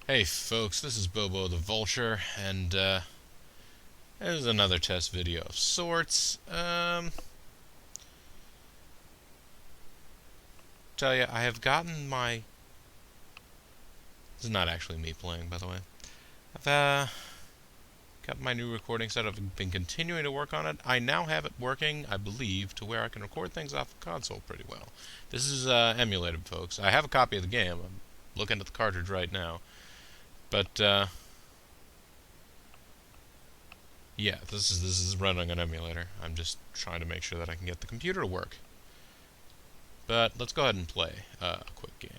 Hey folks, this is Bobo the Vulture, and there's another test video of sorts. Tell you, I have gotten my... This is not actually me playing, by the way. I've got my new recording set. I've been continuing to work on it. I now have it working, I believe, to where I can record things off the console pretty well. This is emulated, folks. I have a copy of the game. I'm looking at the cartridge right now. But, yeah, this is running an emulator. I'm just trying to make sure that I can get the computer to work. But let's go ahead and play a quick game.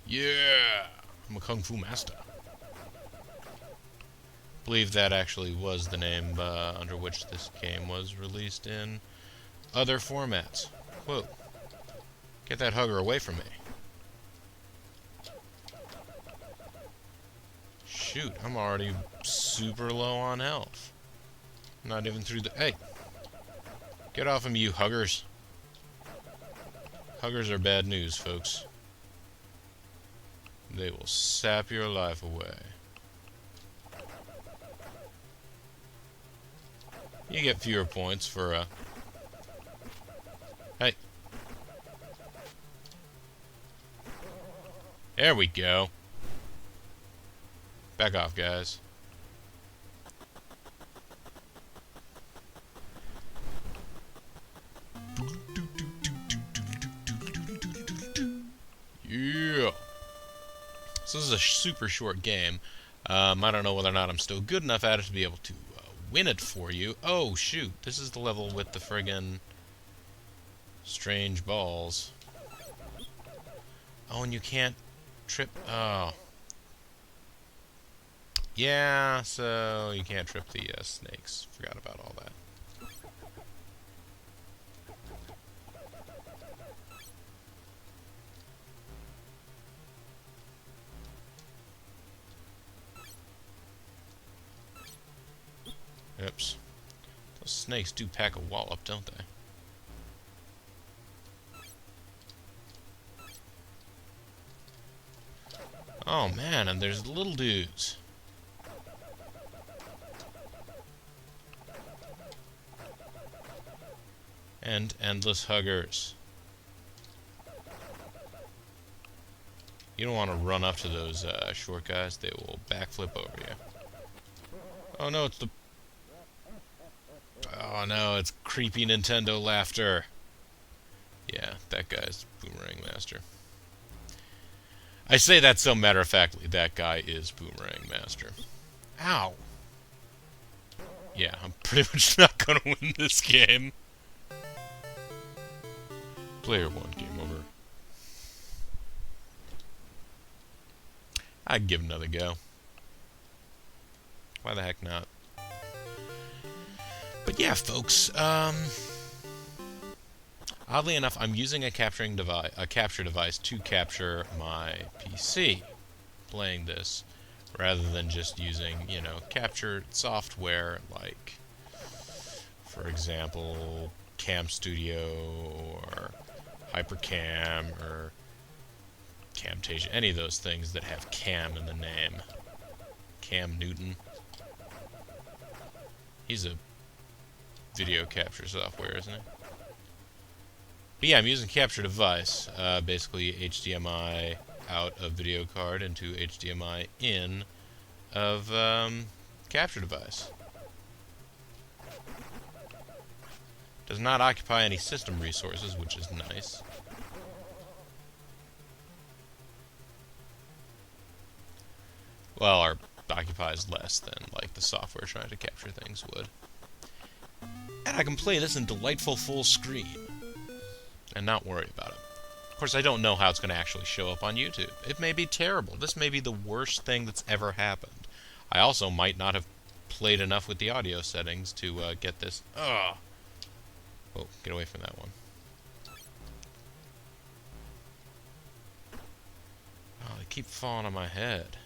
Yeah, I'm a kung fu master. I believe that actually was the name under which this game was released in other formats. Whoa. Get that hugger away from me. Shoot, I'm already super low on health. Not even through the... Hey! Get off of me, you huggers. Huggers are bad news, folks. They will sap your life away. You get fewer points for, Hey! There we go. Back off, guys. Yeah. So this is a super short game. I don't know whether or not I'm still good enough at it to be able to win it for you. Oh, shoot. This is the level with the friggin' strange balls. Oh, and you can't trip... Oh. Yeah, so you can't trip the snakes. Forgot about all that. Oops. Those snakes do pack a wallop, don't they? Oh man, and there's little dudes. And endless huggers. You don't want to run up to those short guys. They will backflip over you. Oh no, it's the... Oh no, it's creepy Nintendo laughter. Yeah, that guy's Boomerang Master. I say that so matter-of-factly. That guy is Boomerang Master. Ow! Yeah, I'm pretty much not gonna win this game. Player 1, game over. I'd give it another go. Why the heck not? But yeah, folks, oddly enough, I'm using a capture device to capture my PC playing this, rather than just using, you know, capture software like, for example, Cam Studio or HyperCam or Camtasia, any of those things that have Cam in the name. Cam Newton. He's a video capture software, isn't it? But yeah, I'm using capture device, basically HDMI out of video card into HDMI in of capture device. Does not occupy any system resources, which is nice. Well, or occupies less than, like, the software trying to capture things would. And I can play this in delightful full screen and not worry about it. Of course, I don't know how it's going to actually show up on YouTube. It may be terrible. This may be the worst thing that's ever happened. I also might not have played enough with the audio settings to get this... Ugh! Oh, get away from that one. Oh, they keep falling on my head.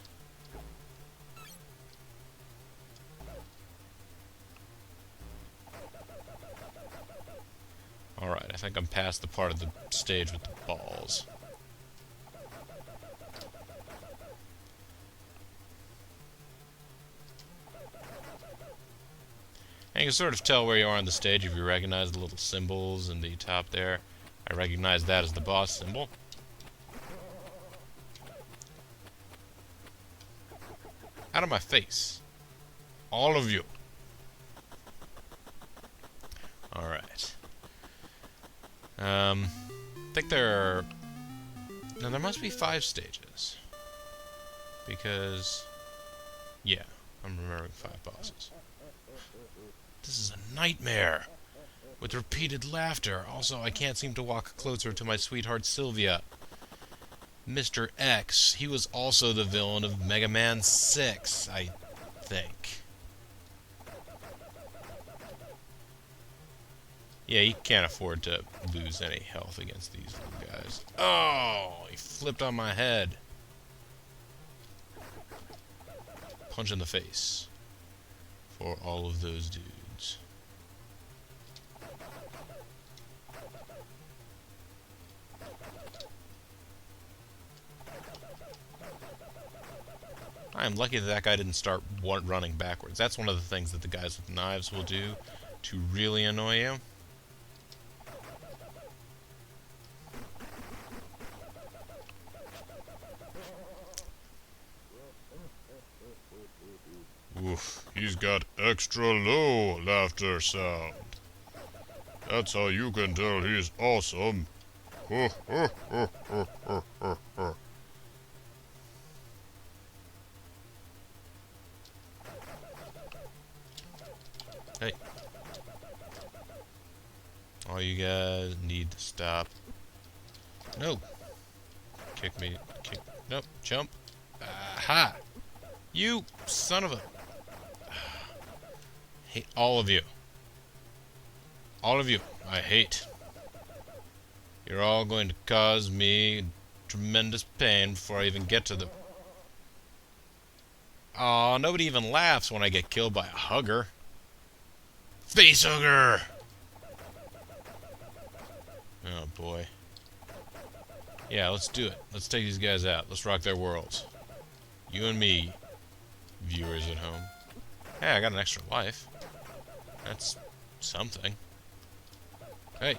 think I'm past the part of the stage with the balls. And you can sort of tell where you are on the stage if you recognize the little symbols in the top there. I recognize that as the boss symbol. Out of my face. All of you. Alright. I think there are... No, there must be 5 stages. Because... Yeah, I'm remembering 5 bosses. This is a nightmare! With repeated laughter. Also, I can't seem to walk closer to my sweetheart Sylvia. Mr. X, he was also the villain of Mega Man 6, I think. Yeah, he can't afford to lose any health against these little guys. Oh, he flipped on my head. Punch in the face. For all of those dudes. I am lucky that that guy didn't start running backwards. That's one of the things that the guys with knives will do to really annoy you. Oof, he's got extra low laughter sound. That's how you can tell he's awesome. Hey. All you guys need to stop. No. Kick me. Kick. Nope. Jump. Aha! You son of a... Hate all of you. All of you. I hate. You're all going to cause me tremendous pain before I even get to the... Aw, nobody even laughs when I get killed by a hugger. Face hugger! Oh boy. Yeah, let's do it. Let's take these guys out. Let's rock their worlds. You and me, viewers at home. Hey, I got an extra life. That's something. Hey.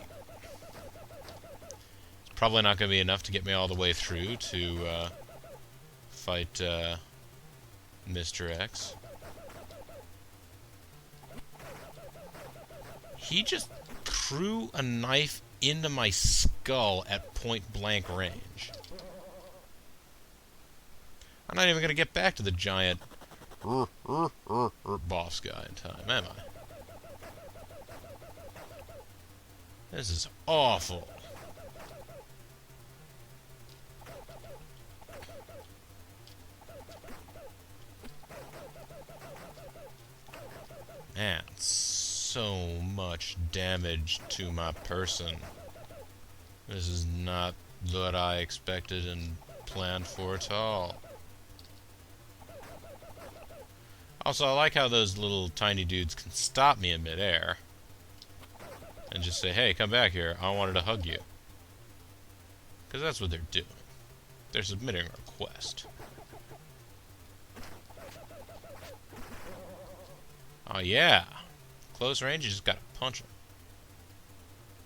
It's probably not going to be enough to get me all the way through to fight Mr. X. He just threw a knife into my skull at point-blank range. I'm not even going to get back to the giant boss guy in time, am I? This is awful. Man, so much damage to my person. This is not what I expected and planned for at all. Also, I like how those little tiny dudes can stop me in midair and just say, hey, come back here, I wanted to hug you. Because that's what they're doing. They're submitting a request. Oh yeah! Close range, you just gotta punch him.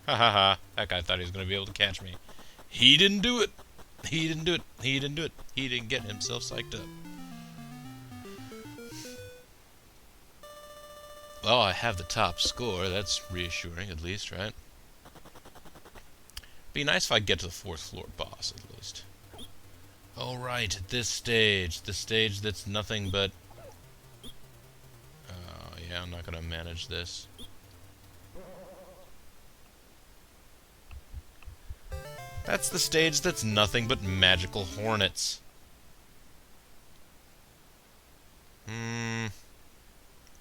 Ha ha ha, that guy thought he was gonna be able to catch me. He didn't do it! He didn't do it! He didn't do it! He didn't get himself psyched up. Well, I have the top score. That's reassuring, at least, right? Be nice if I get to the 4th floor boss, at least. Oh, right, at this stage. The stage that's nothing but... Oh, yeah, I'm not gonna manage this. That's the stage that's nothing but magical hornets.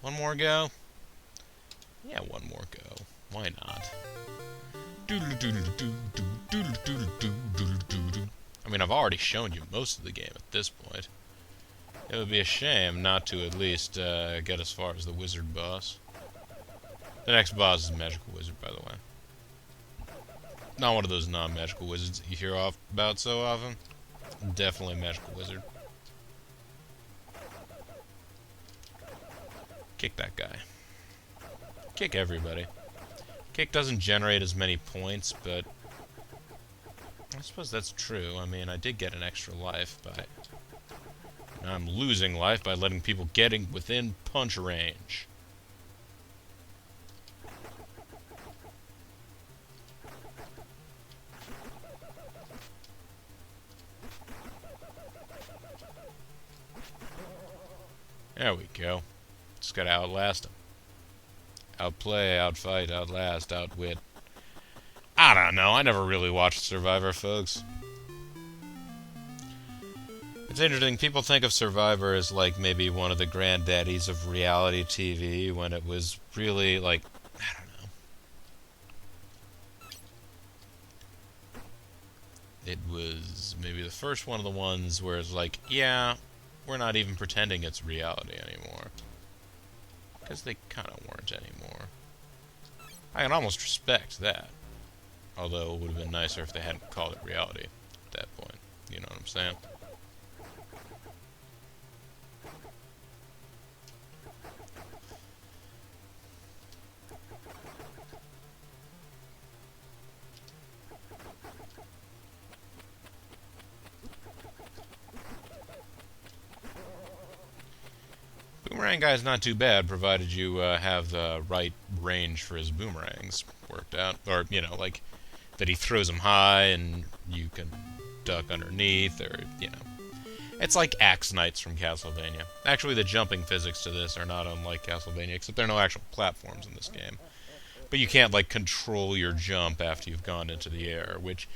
One more go? Yeah, one more go. Why not? I mean, I've already shown you most of the game at this point. It would be a shame not to at least get as far as the wizard boss. The next boss is Magical Wizard, by the way. Not one of those non-magical wizards that you hear about so often. Definitely a magical wizard. Kick that guy. Kick everybody. Kick doesn't generate as many points, but I suppose that's true. I mean, I did get an extra life by... Now I'm losing life by letting people getting within punch range. There we go. Just gotta outlast him. Outplay, outfight, outlast, outwit. I don't know. I never really watched Survivor, folks. It's interesting. People think of Survivor as like maybe one of the granddaddies of reality TV when it was really like, I don't know. It was maybe the first one of the ones where it's like, yeah, we're not even pretending it's reality anymore. Because they kind of weren't anymore. I can almost respect that. Although it would have been nicer if they hadn't called it reality at that point. You know what I'm saying? Boomerang guy's not too bad, provided you have the right range for his boomerangs worked out. Or, you know, like, that he throws them high and you can duck underneath, or, you know. It's like Axe Knights from Castlevania. Actually, the jumping physics to this are not unlike Castlevania, except there are no actual platforms in this game. But you can't, like, control your jump after you've gone into the air, which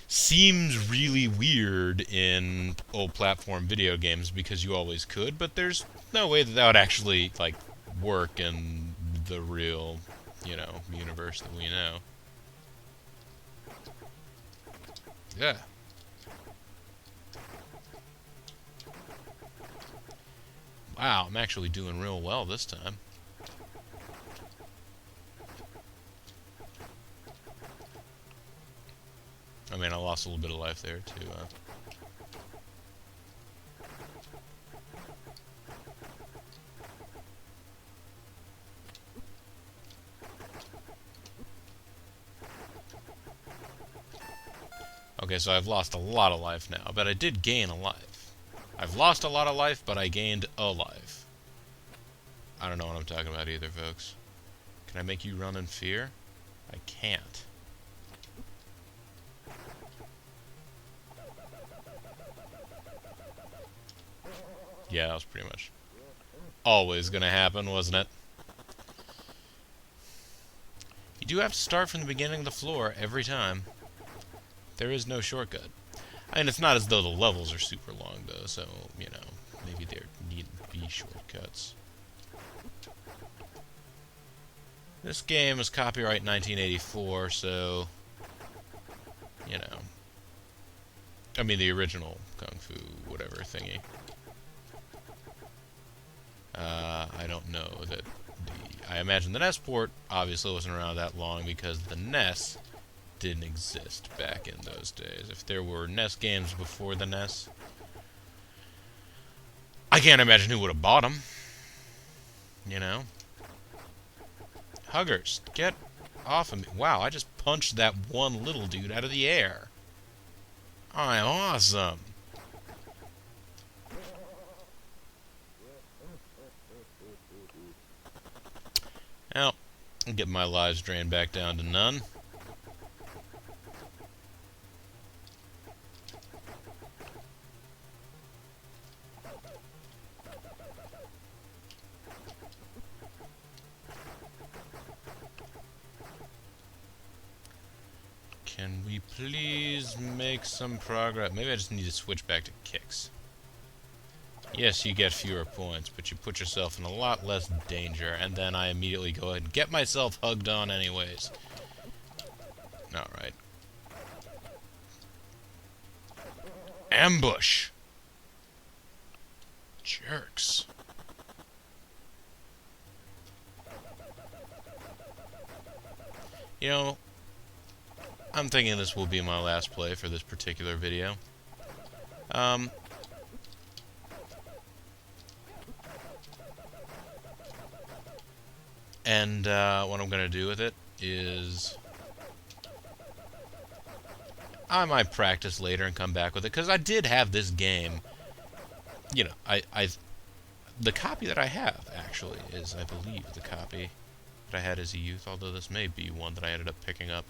seems really weird in old platform video games because you always could, but there's no way that would actually, like, work in the real, you know, universe that we know. Yeah. Wow, I'm actually doing real well this time. I mean, I lost a little bit of life there, too. Okay, so I've lost a lot of life now, but I did gain a life. I've lost a lot of life, but I gained a life. I don't know what I'm talking about either, folks. Can I make you run in fear? I can't. Yeah, that was pretty much always gonna happen, wasn't it? You do have to start from the beginning of the floor every time. There is no shortcut. I mean, it's not as though the levels are super long, though, so, you know, maybe there needn't be shortcuts. This game was copyright 1984, so, you know. I mean, the original Kung Fu whatever thingy. I don't know that I imagine the NES port obviously wasn't around that long because the NES didn't exist back in those days. If there were NES games before the NES, I can't imagine who would have bought them. You know? Huggers, get off of me. Wow, I just punched that one little dude out of the air. I'm awesome. Well, I'll get my lives drained back down to none. Can we please make some progress? Maybe I just need to switch back to kicks. Yes, you get fewer points, but you put yourself in a lot less danger, and then I immediately go ahead and get myself hugged on anyways. Alright. Ambush! Jerks. You know, I'm thinking this will be my last play for this particular video. And what I'm going to do with it is I might practice later and come back with it, because I did have this game. You know, the copy that I have, actually, is, I believe, the copy that I had as a youth, although this may be one that I ended up picking up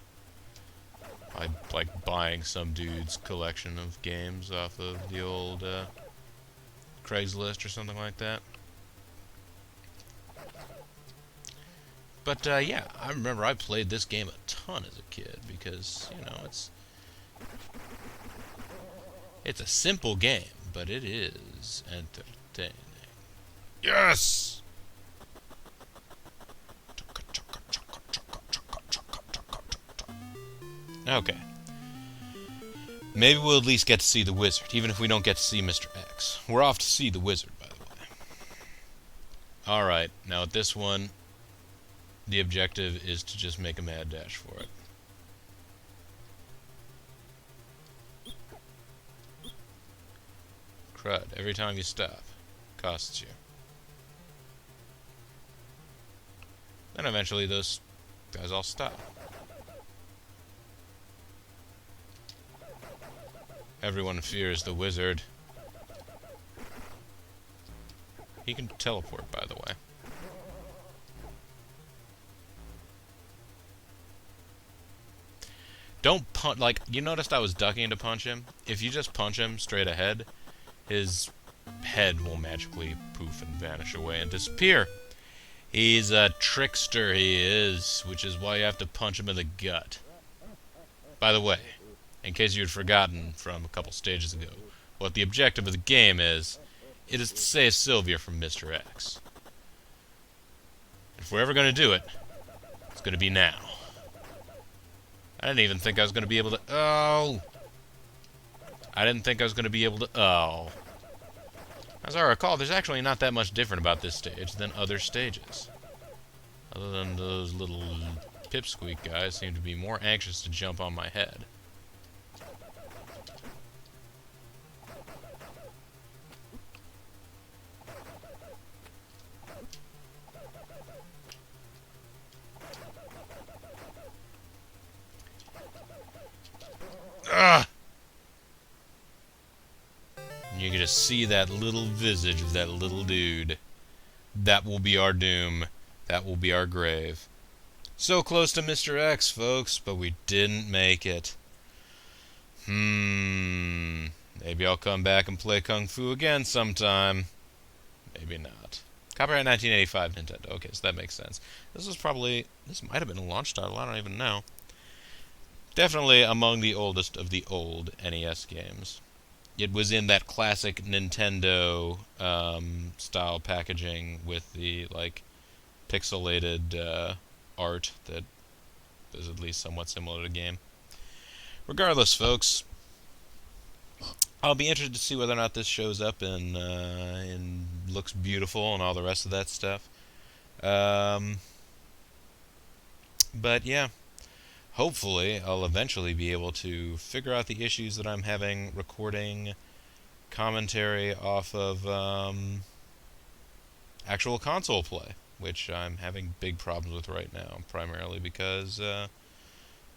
by, like, buying some dude's collection of games off of the old Craigslist or something like that. But, yeah, I remember I played this game a ton as a kid, because, you know, it's a simple game, but it is entertaining. Yes! Okay. Maybe we'll at least get to see the wizard, even if we don't get to see Mr. X. We're off to see the wizard, by the way. Alright, now with this one, the objective is to just make a mad dash for it. Crud, every time you stop, costs you. Then eventually those guys all stop. Everyone fears the wizard. He can teleport, by the way. Don't punch, like, you noticed I was ducking to punch him? If you just punch him straight ahead, his head will magically poof and vanish away and disappear. He's a trickster, he is, which is why you have to punch him in the gut. By the way, in case you had forgotten from a couple stages ago, what the objective of the game is, it is to save Sylvia from Mr. X. If we're ever going to do it, it's going to be now. I didn't even think I was going to be able to... Oh! I didn't think I was going to be able to... Oh. As I recall, there's actually not that much different about this stage than other stages. Other than those little pipsqueak guys seem to be more anxious to jump on my head. Ugh! You can just see that little visage of that little dude. That will be our doom. That will be our grave. So close to Mr. X, folks, but we didn't make it. Maybe I'll come back and play Kung Fu again sometime. Maybe not. Copyright 1985 Nintendo. Okay, so that makes sense. This might have been a launch title, I don't even know. Definitely among the oldest of the old NES games. It was in that classic Nintendo style packaging with the, like, pixelated art that is at least somewhat similar to the game. Regardless, folks, I'll be interested to see whether or not this shows up and looks beautiful and all the rest of that stuff. But yeah. Hopefully, I'll eventually be able to figure out the issues that I'm having recording commentary off of actual console play, which I'm having big problems with right now, primarily because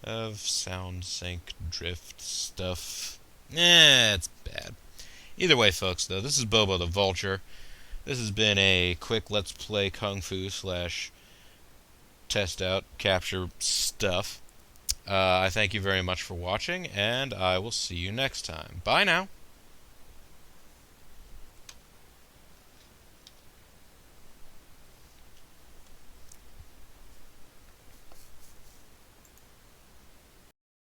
of sound sync drift stuff. It's bad. Either way, folks, though, this is Bobo the Vulture. This has been a quick Let's Play Kung Fu / test out, capture stuff. I thank you very much for watching, and I will see you next time. Bye now!